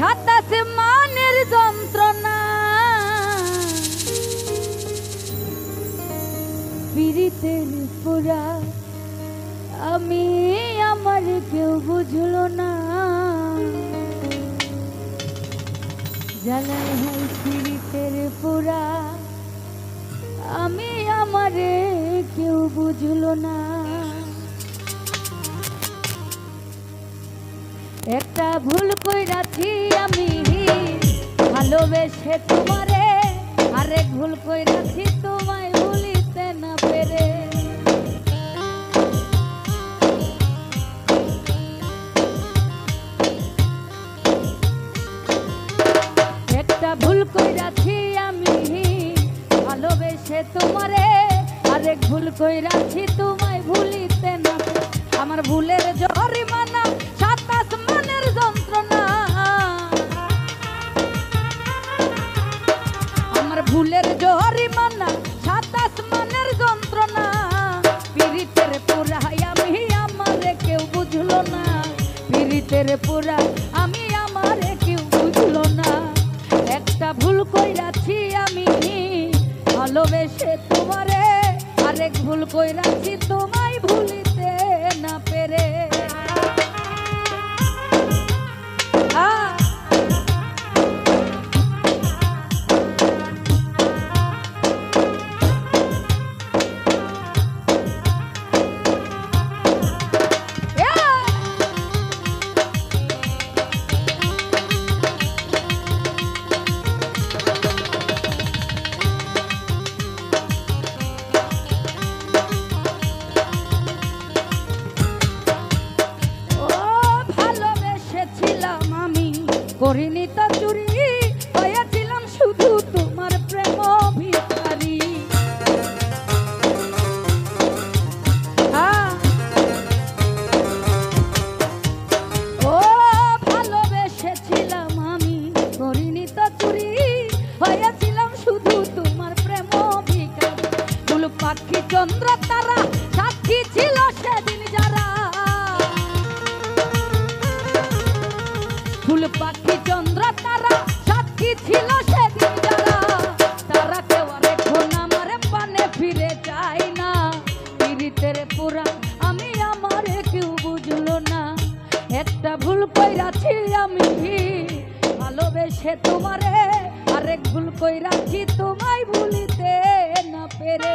27 মানের যন্ত্রণা পীড়িতের পুরা আমি আমার কেউ বুঝলো না জ্বালায় হয় পীড়িতের পুরা আমি আমারে কেউ বুঝলো না একটা ভুল কইরাছি আমি ভালোবেসে তোমারে আরেক ভুল কইরাছি তোমায় ভুলিতে না পেরে একটা ভুল কইরাছি আমি ভালোবেসে তোমারে আরেক ভুল কইরাছি তোমায় ভুলিতে না আমার ভুলের জরিমানা 27 মানের যন্ত্রণা আমার ভুলের জরিমানা 27 মানের যন্ত্রণা পীড়িতের পুরা আমি আমারে কেউ বুঝলো না পীড়িতের পুরা আমি আমারে কেউ বুঝলো না একটা ভুল কইরাছি আমি ভালোবেসে তোমারে আরেক ভুল কইরাছি তোমায় ভুলিতে না পেরে করিনি তো চুরি হয়েছিলাম শুধু তোমার প্রেম ভিখারি ও ভালোবেসেছিলাম আমি করিনি তো চুরি হয়েছিলাম শুধু তোমার প্রেম ভিখারি ফুল পাখি চন্দ্র তারা সাক্ষী ছিল সেদিন যারা ফুল পাখি চন্দ্র তারা সাক্ষী ছিল সেদিন যারা তারা কেউ আর এখন আমার পানে ফিরে যায় না পীড়িতের পুরা আমি আমারে কেউ বুঝলো না একটা ভুল কইরাছি আমি ভালোবেসে তোমারে আরেক ভুল কইরাছি তোমায় ভুলিতে না পেরে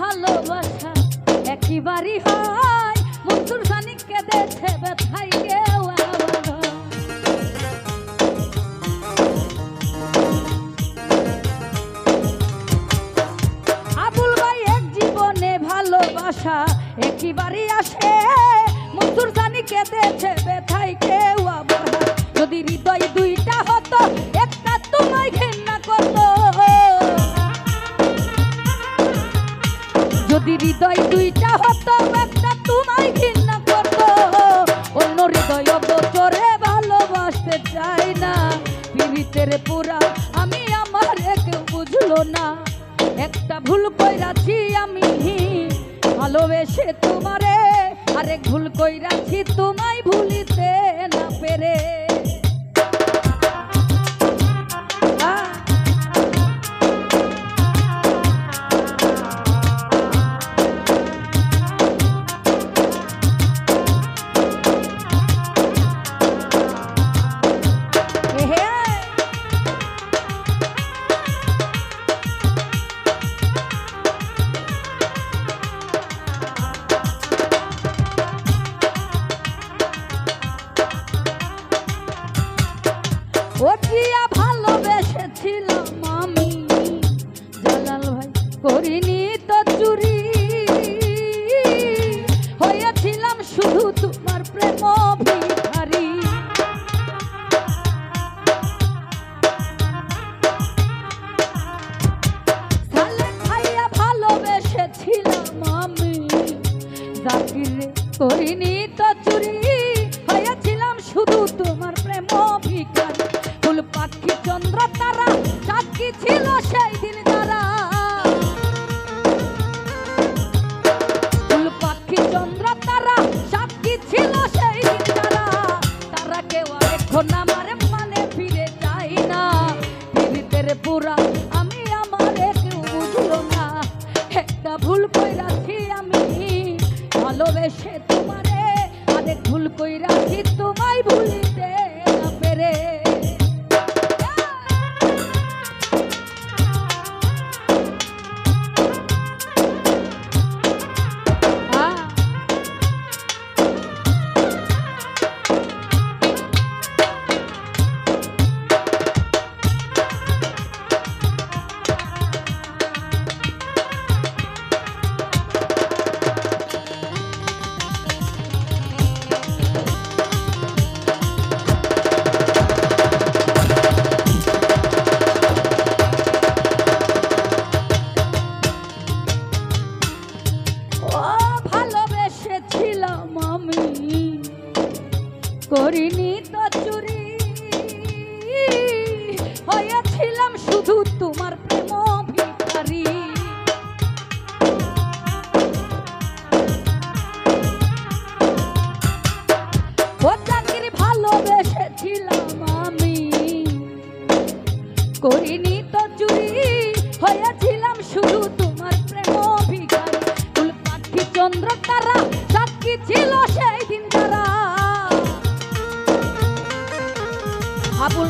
ভালোবাসা একবারই হয় মনসুর খানিক কেঁদেছে ব্যথায় কেউ আবুল ভাই এক জীবনে ভালোবাসা একবারই আসে মনসুর খানিক কেঁদেছে ব্যথায় কেউ আবার যদি হৃদয় দুইটা হতো একটা তোমায় ঘেন্না করতো যদি হৃদয় দুইটা হতো একটা তোমায় ঘৃণা করতো অন্য হৃদয় অগোচরে ভালোবাসতে চাই না পীড়িতের পুরা আমি আমারে কেউ বুঝলো না একটা ভুল কইরাছি আমি ভালোবেসে তোমারে আরেক ভুল কইরাছি তোমায় ভুলিতে না পেরে সাক্ষী ছিল সেই দিন যারা, ফুল পাখি চন্দ্র তারা সাক্ষী ছিল সেই দিন যারা, তারা কেউ আর এখন আমার মানে ফিরে যায় না। পীড়িতের পুরা আমি আমারে কেউ বুঝলো না, একটা ভুল কইরাছি আমি ভালোবেসে তোমারে, আরেক ভুল কইরাছি তোমায় ভুলিতে না পেরে। করিনি তো চুরি, হয়েছিলাম শুধু তোমার প্রেম ভিখারি। ও চাকরি ভালোবেসেছিলাম আমি, করিনি তো চুরি, হয়েছিলাম শুধু তোমার প্রেম ভিখারি। ফুল পাখি চন্দ্র তারা সাক্ষী ছিল সেই দিন যারা, আবুল